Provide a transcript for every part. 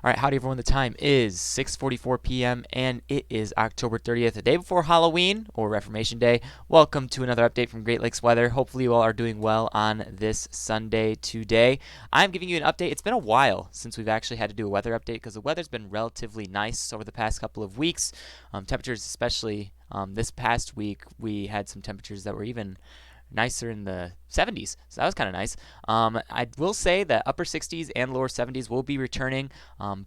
All right, howdy everyone. The time is 6:44 p.m. and it is October 30th, the day before Halloween or Reformation Day. Welcome to another update from Great Lakes Weather. Hopefully you all are doing well on this Sunday today. I'm giving you an update. It's been a while since we've actually had to do a weather update because the weather's been relatively nice over the past couple of weeks. Temperatures, especially this past week, we had some temperatures that were even nicer in the 70s, so that was kind of nice. I will say that upper 60s and lower 70s will be returning,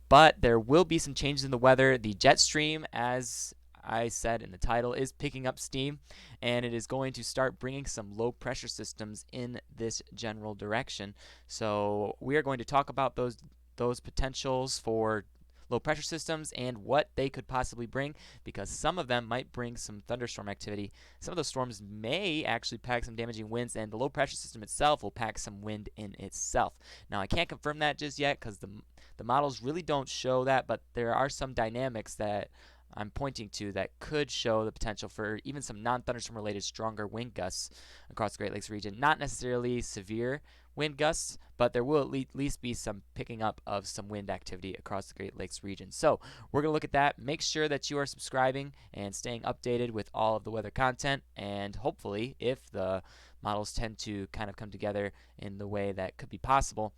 but there will be some changes in the weather. The jet stream, as I said in the title, is picking up steam, and it is going to start bringing some low pressure systems in this general direction. So we are going to talk about those potentials for low pressure systems and what they could possibly bring, because some of them might bring some thunderstorm activity. Some of those storms may actually pack some damaging winds, and the low pressure system itself will pack some wind in itself. Now, I can't confirm that just yet because the models really don't show that, but there are some dynamics that I'm pointing to that could show the potential for even some non-thunderstorm related stronger wind gusts across the Great Lakes region. Not necessarily severe wind gusts, but there will at least be some picking up of some wind activity across the Great Lakes region. So we're going to look at that. Make sure that you are subscribing and staying updated with all of the weather content, and hopefully, if the models tend to kind of come together in the way that could be possible,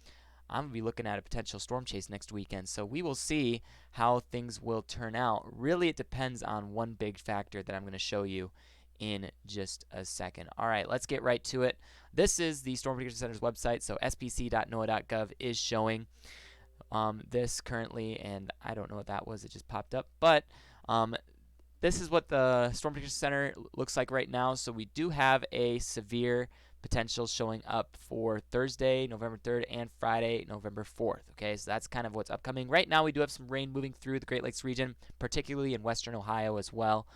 I'm going to be looking at a potential storm chase next weekend. So we will see how things will turn out. Really, it depends on one big factor that I'm going to show you in just a second. All right, let's get right to it. This is the Storm Prediction Center's website, so spc.noaa.gov is showing this currently, and I don't know what that was. It just popped up, but this is what the Storm Prediction Center looks like right now. So we do have a severe potential showing up for Thursday, November 3rd, and Friday, November 4th. Okay, so that's kind of what's upcoming. Right now, we do have some rain moving through the Great Lakes region, particularly in western Ohio as well.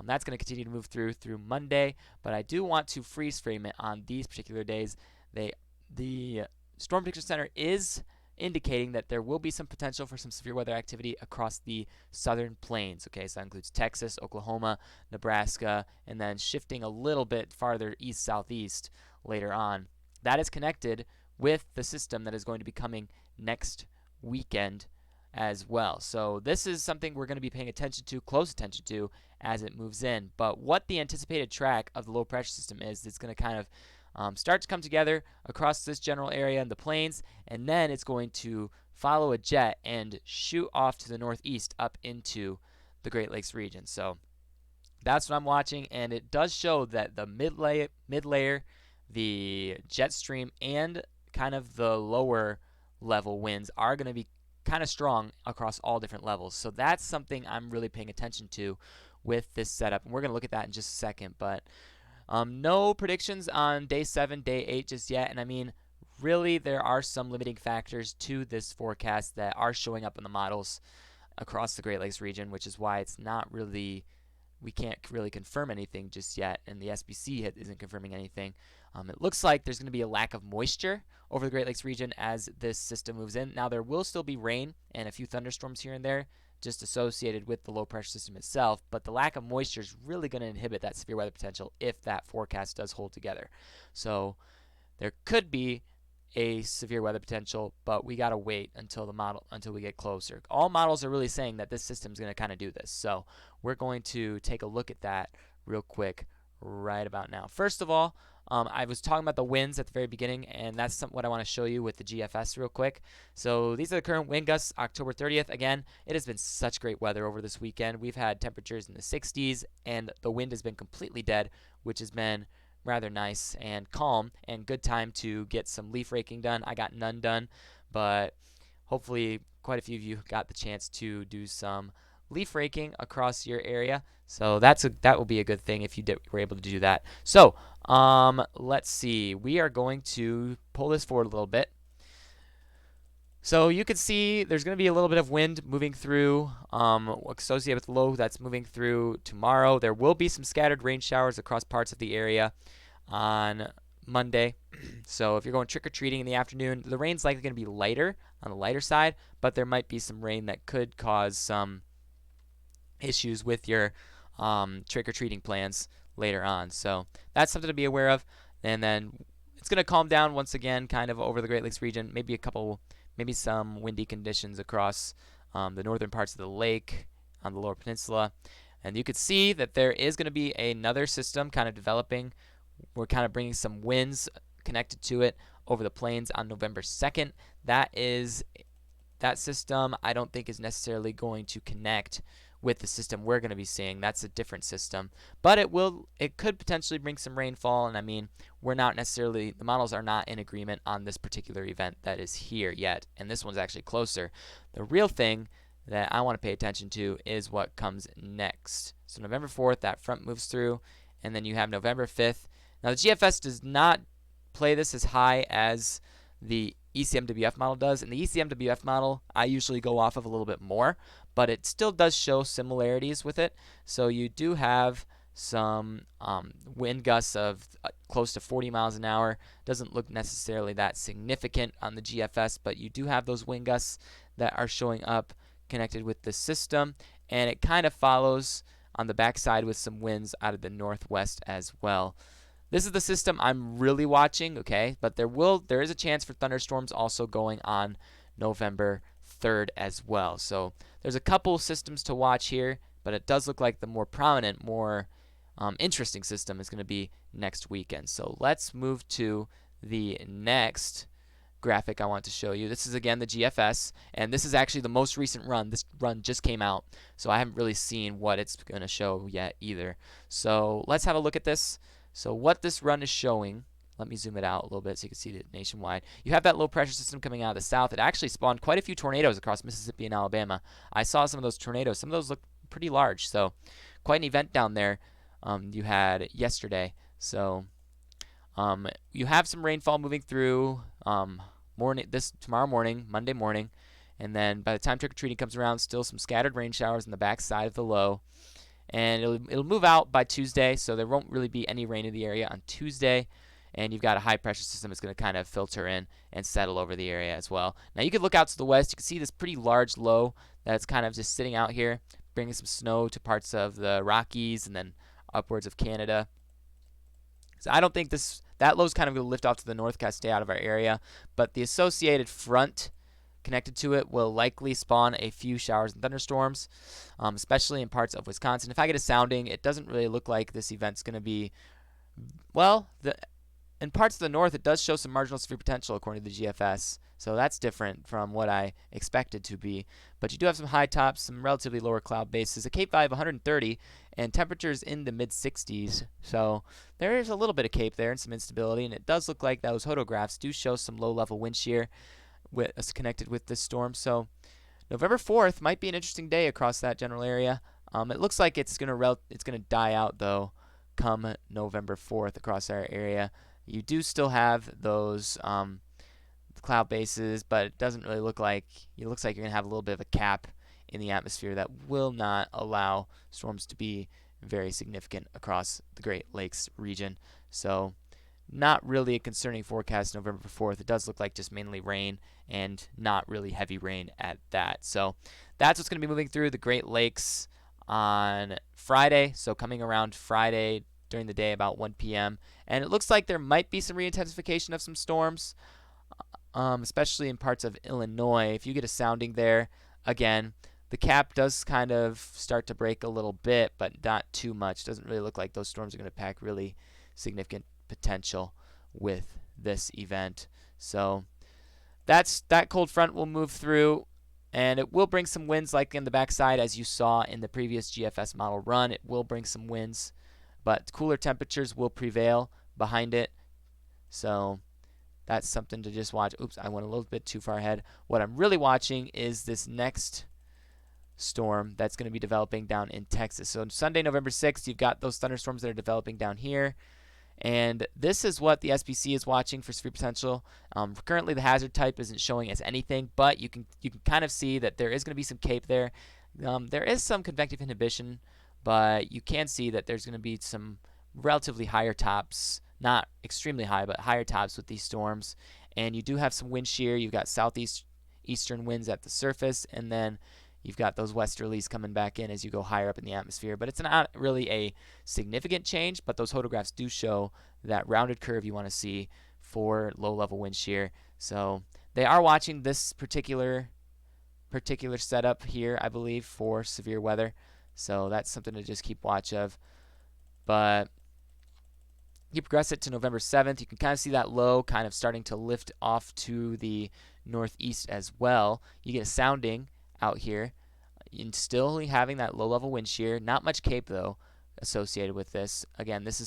That's going to continue to move through Monday, but I do want to freeze frame it on these particular days. The Storm Prediction Center is indicating that there will be some potential for some severe weather activity across the southern plains. Okay, so that includes Texas, Oklahoma, Nebraska, and then shifting a little bit farther east-southeast later on. That is connected with the system that is going to be coming next weekend as well. So this is something we're going to be paying attention to, close attention to, as it moves in. But what the anticipated track of the low pressure system is, it's going to kind of start to come together across this general area in the plains, and then it's going to follow a jet and shoot off to the northeast up into the Great Lakes region. So that's what I'm watching, and it does show that the mid-layer, the jet stream, and kind of the lower level winds are going to be kind of strong across all different levels. So that's something I'm really paying attention to with this setup, and we're going to look at that in just a second. But no predictions on day 7, day 8 just yet, and I mean, really, there are some limiting factors to this forecast that are showing up in the models across the Great Lakes region, which is why it's not really, we can't really confirm anything just yet, and the SPC isn't confirming anything. It looks like there's going to be a lack of moisture over the Great Lakes region as this system moves in. Now, there will still be rain and a few thunderstorms here and there, just associated with the low pressure system itself, but the lack of moisture is really going to inhibit that severe weather potential if that forecast does hold together. So there could be a severe weather potential, but we got to wait until we get closer. All models are really saying that this system is going to kind of do this. So we're going to take a look at that real quick right about now. First of all, I was talking about the winds at the very beginning, and that's what I want to show you with the GFS real quick. So these are the current wind gusts, October 30th. Again, it has been such great weather over this weekend. We've had temperatures in the 60s, and the wind has been completely dead, which has been rather nice and calm, and good time to get some leaf raking done. I got none done, but hopefully quite a few of you got the chance to do some leaf raking across your area. So that will be a good thing if you were able to do that. So let's see. We are going to pull this forward a little bit. So you can see there's going to be a little bit of wind moving through, associated with the low that's moving through tomorrow. There will be some scattered rain showers across parts of the area on Monday. So if you're going trick-or-treating in the afternoon, the rain's likely going to be lighter, on the lighter side, but there might be some rain that could cause some issues with your trick-or-treating plans later on. So that's something to be aware of. And then it's going to calm down once again kind of over the Great Lakes region, maybe maybe some windy conditions across the northern parts of the lake on the lower peninsula. And you could see that there is going to be another system kind of developing. We're kind of bringing some winds connected to it over the plains on November 2nd. That system I don't think is necessarily going to connect with the system we're going to be seeing. That's a different system, but it could potentially bring some rainfall. And I mean, the models are not in agreement on this particular event that is here yet, and this one's actually closer. The real thing that I want to pay attention to is what comes next. So November 4th, that front moves through, and then you have November 5th. Now the GFS does not play this as high as the ECMWF model does. And the ECMWF model, I usually go off of a little bit more, but it still does show similarities with it. So you do have some wind gusts of close to 40 miles an hour. Doesn't look necessarily that significant on the GFS, but you do have those wind gusts that are showing up connected with the system, and it kind of follows on the backside with some winds out of the northwest as well. This is the system I'm really watching, okay? But there is a chance for thunderstorms also going on November 3rd as well. So there's a couple systems to watch here, but it does look like the more prominent, more interesting system is going to be next weekend. So let's move to the next graphic I want to show you. This is again the GFS, and this is actually the most recent run. This run just came out, so I haven't really seen what it's going to show yet either. So let's have a look at this. So what this run is showing, let me zoom it out a little bit so you can see it nationwide. You have that low pressure system coming out of the south. It actually spawned quite a few tornadoes across Mississippi and Alabama. I saw some of those tornadoes. Some of those look pretty large, so quite an event down there you had yesterday. So you have some rainfall moving through tomorrow morning, Monday morning, and then by the time trick-or-treating comes around, still some scattered rain showers on the back side of the low. And it'll move out by Tuesday, so there won't really be any rain in the area on Tuesday. And you've got a high pressure system that's going to kind of filter in and settle over the area as well. Now you could look out to the west. You can see this pretty large low that's kind of just sitting out here, bringing some snow to parts of the Rockies and then upwards of Canada. So I don't think that low's kind of going to lift off to the north, kind of stay out of our area. But the associated front connected to it will likely spawn a few showers and thunderstorms, especially in parts of Wisconsin. If I get a sounding, it doesn't really look like this event's going to be, well, in parts of the north, it does show some marginal severe potential according to the GFS, so that's different from what I expected to be. But you do have some high tops, some relatively lower cloud bases, a Cape value of 130, and temperatures in the mid-60s. So there is a little bit of Cape there and some instability, and it does look like those photographs do show some low-level wind shear connected with this storm. So November 4th might be an interesting day across that general area. It looks like it's gonna die out though come November 4th across our area. You do still have those cloud bases, but it doesn't really look like it looks like you're gonna have a little bit of a cap in the atmosphere that will not allow storms to be very significant across the Great Lakes region. So not really a concerning forecast November 4th. It does look like just mainly rain and not really heavy rain at that. So that's what's going to be moving through the Great Lakes on Friday. So coming around Friday during the day about 1 p.m. And it looks like there might be some reintensification of some storms, especially in parts of Illinois. If you get a sounding there, again, the cap does kind of start to break a little bit, but not too much. Doesn't really look like those storms are going to pack really significant potential with this event. So that cold front will move through, and it will bring some winds like in the backside as you saw in the previous GFS model run. It will bring some winds, but cooler temperatures will prevail behind it. So that's something to just watch. Oops, I went a little bit too far ahead. What I'm really watching is this next storm that's going to be developing down in Texas. So Sunday, November 6th, you've got those thunderstorms that are developing down here. And this is what the SPC is watching for severe potential. Currently, the hazard type isn't showing as anything, but you can kind of see that there is going to be some Cape there. There is some convective inhibition, but you can see that there's going to be some relatively higher tops, not extremely high, but higher tops with these storms. And you do have some wind shear. You've got eastern winds at the surface, and then you've got those westerlies coming back in as you go higher up in the atmosphere. But it's not really a significant change, but those photographs do show that rounded curve you want to see for low-level wind shear. So They are watching this particular setup here, I believe, for severe weather. So that's something to just keep watch of. But you progress it to November 7th. You can kind of see that low kind of starting to lift off to the northeast as well. You get a sounding out here. And still having that low level wind shear. Not much cape though associated with this. Again, this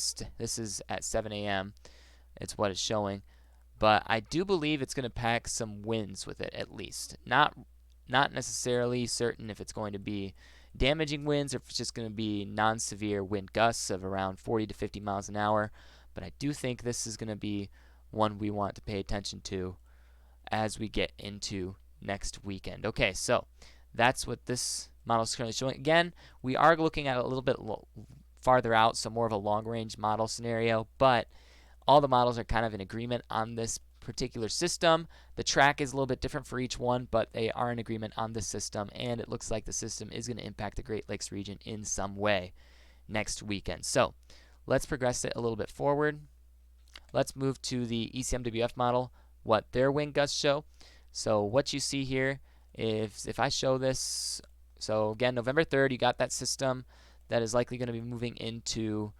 is at 7 a.m. It's what it's showing. But I do believe it's going to pack some winds with it at least. Not necessarily certain if it's going to be damaging winds or if it's just going to be non-severe wind gusts of around 40 to 50 miles an hour. But I do think this is going to be one we want to pay attention to as we get into next weekend. Okay, so that's what this model is currently showing. Again, we are looking at a little bit farther out, so more of a long-range model scenario, but all the models are kind of in agreement on this particular system. The track is a little bit different for each one, but they are in agreement on the system, and it looks like the system is going to impact the Great Lakes region in some way next weekend. So let's progress it a little bit forward. Let's move to the ECMWF model, what their wind gusts show. So what you see here, if I show this, so again, November 3rd, you got that system that is likely going to be moving into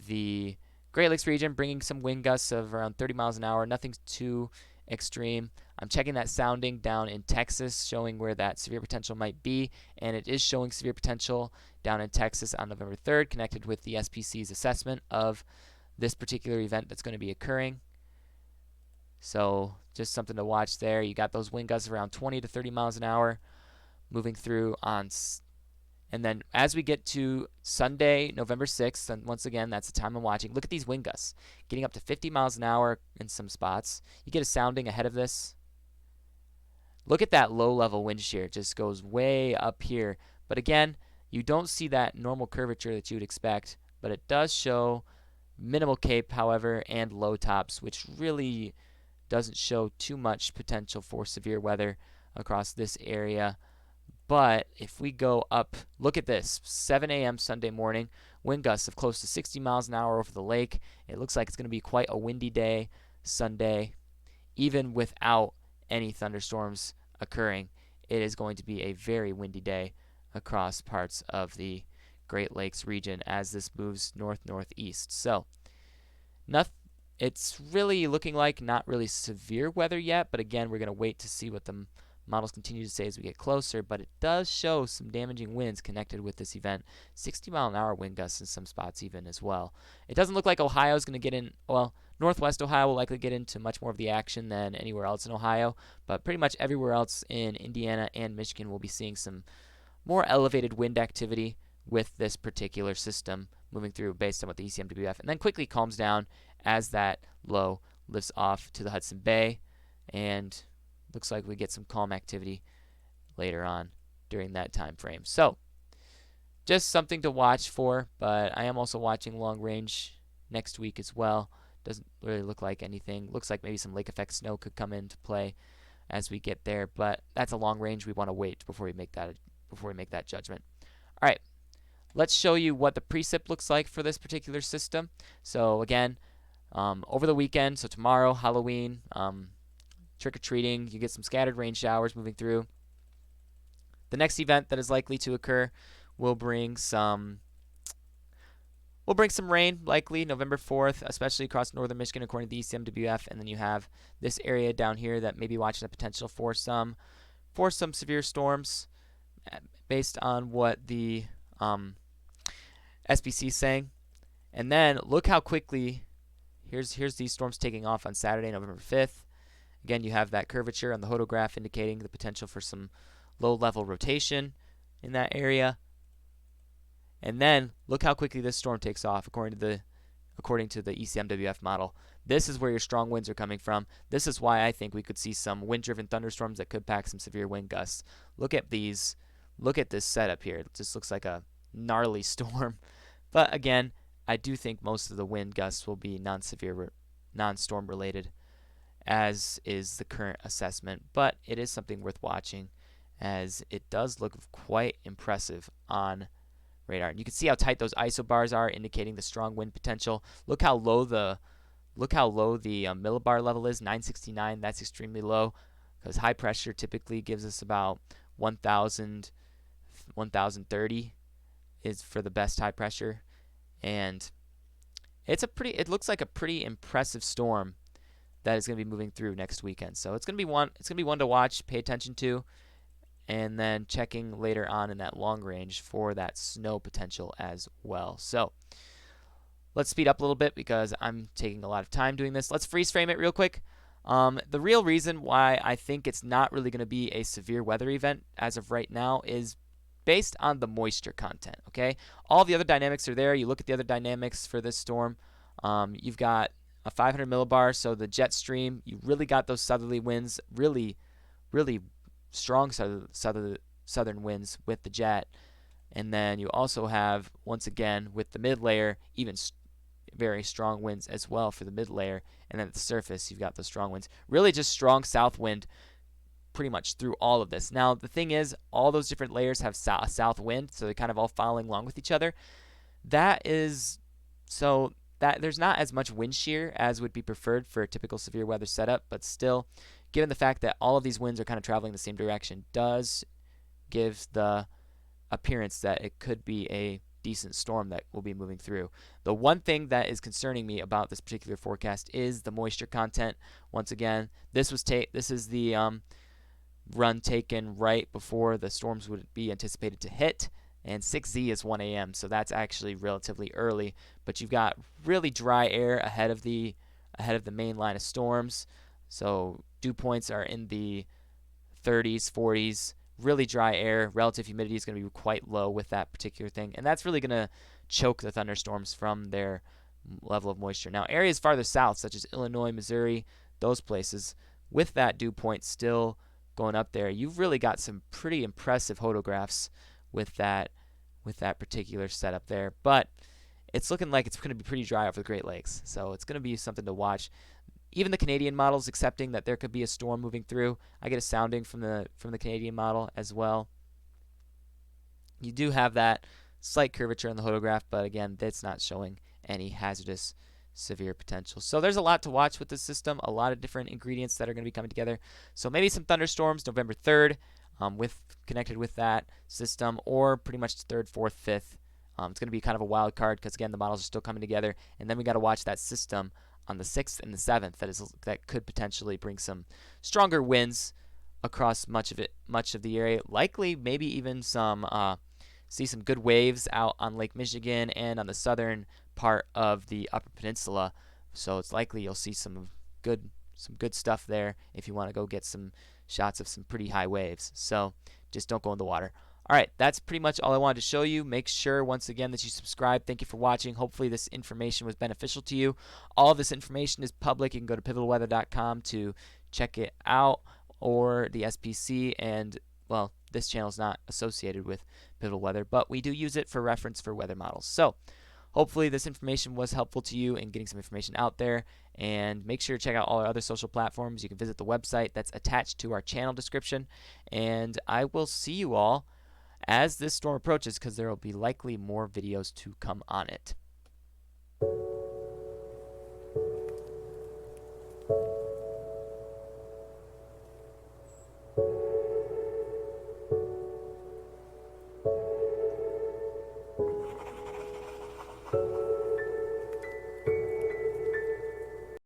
the Great Lakes region, bringing some wind gusts of around 30 miles an hour. Nothing too extreme. I'm checking that sounding down in Texas, showing where that severe potential might be, and it is showing severe potential down in Texas on November 3rd, connected with the SPC's assessment of this particular event that's going to be occurring. So just something to watch there. You got those wind gusts around 20 to 30 miles an hour moving through on. And then as we get to Sunday, November 6th, and once again, that's the time I'm watching, look at these wind gusts, getting up to 50 miles an hour in some spots. You get a sounding ahead of this. Look at that low-level wind shear. It just goes way up here. But again, you don't see that normal curvature that you would expect, but it does show minimal cape, however, and low tops, which really doesn't show too much potential for severe weather across this area. But if we go up, look at this, 7 a.m. Sunday morning, wind gusts of close to 60 miles an hour over the lake. It looks like it's going to be quite a windy day Sunday. Even without any thunderstorms occurring, it is going to be a very windy day across parts of the Great Lakes region as this moves north-northeast. So, it's really looking like not really severe weather yet, but again, we're going to wait to see what the models continue to say as we get closer, but it does show some damaging winds connected with this event. 60 mile an hour wind gusts in some spots even as well. It doesn't look like Ohio is going to get in, well, Northwest Ohio will likely get into much more of the action than anywhere else in Ohio, but pretty much everywhere else in Indiana and Michigan will be seeing some more elevated wind activity with this particular system moving through based on what the ECMWF, and then quickly calms down as that low lifts off to the Hudson Bay, and looks like we get some calm activity later on during that time frame. So just something to watch for, but I am also watching long range next week as well. Doesn't really look like anything. Looks like maybe some lake effect snow could come into play as we get there, but that's a long range. We want to wait before we make that judgment. All right, let's show you what the precip looks like for this particular system. So again, over the weekend, so tomorrow, Halloween, trick-or-treating, you get some scattered rain showers moving through. The next event that is likely to occur will bring some rain, likely November 4th, especially across northern Michigan according to the ECMWF, and then you have this area down here that may be watching the potential for some severe storms based on what the SPC is saying. And then look how quickly here's these storms taking off on Saturday, November 5th. Again, you have that curvature on the hodograph indicating the potential for some low-level rotation in that area. And then look how quickly this storm takes off according to the ECMWF model. This is where your strong winds are coming from. This is why I think we could see some wind-driven thunderstorms that could pack some severe wind gusts. Look at these. Look at this setup here. It just looks like a gnarly storm. But again, I do think most of the wind gusts will be non-storm related, as is the current assessment, but it is something worth watching as it does look quite impressive on radar. And you can see how tight those isobars are, indicating the strong wind potential. Look how low the millibar level is, 969. That's extremely low because high pressure typically gives us about 1,000, 1,030 is for the best high pressure, and it looks like a pretty impressive storm that is going to be moving through next weekend. So it's going to be one to watch, pay attention to, and then checking later on in that long range for that snow potential as well. So let's speed up a little bit because I'm taking a lot of time doing this. Let's freeze frame it real quick. The real reason why I think it's not really going to be a severe weather event as of right now is based on the moisture content. Okay, all the other dynamics are there. You look at the other dynamics for this storm. You've got a 500 millibar, so the jet stream. You really got those southerly winds, really strong southern winds with the jet, and then you also have, once again, with the mid layer, even very strong winds as well for the mid layer, and then at the surface you've got those strong winds. Really just strong south wind pretty much through all of this. Now the thing is, all those different layers have a south wind, so they're kind of all following along with each other. That is so that there's not as much wind shear as would be preferred for a typical severe weather setup, but still, given the fact that all of these winds are kind of traveling the same direction, does give the appearance that it could be a decent storm that will be moving through. The one thing that is concerning me about this particular forecast is the moisture content. Once again, this is the run taken right before the storms would be anticipated to hit, and 6Z is 1 a.m., so that's actually relatively early, but you've got really dry air ahead of the main line of storms, so dew points are in the 30s, 40s, really dry air. Relative humidity is going to be quite low with that particular thing, and that's really going to choke the thunderstorms from their level of moisture. Now, areas farther south, such as Illinois, Missouri, those places, with that dew point still going up there, you've really got some pretty impressive photographs with that particular setup there. But it's looking like it's going to be pretty dry over the Great Lakes, so it's going to be something to watch. Even the Canadian models accepting that there could be a storm moving through. I get a sounding from the Canadian model as well. You do have that slight curvature in the photograph, but again, that's not showing any hazardous severe potential. So there's a lot to watch with this system, a lot of different ingredients that are going to be coming together. So maybe some thunderstorms November 3rd connected with that system, or pretty much 3rd, 4th, 5th. It's going to be kind of a wild card because, again, the models are still coming together. And then we got to watch that system on the 6th and the 7th that could potentially bring some stronger winds across much of the area. Likely maybe even see some good waves out on Lake Michigan and on the southern part of the Upper Peninsula. So it's likely you'll see some good stuff there if you want to go get some shots of some pretty high waves. So just don't go in the water. All right, that's pretty much all I wanted to show you. Make sure, once again, that you subscribe. Thank you for watching. Hopefully this information was beneficial to you. All of this information is public. You can go to pivotalweather.com to check it out, or the SPC, and, well, this channel is not associated with Pivotal Weather, but we do use it for reference for weather models. So hopefully this information was helpful to you in getting some information out there, and make sure to check out all our other social platforms. You can visit the website that's attached to our channel description, and I will see you all as this storm approaches, because there will be likely more videos to come on it.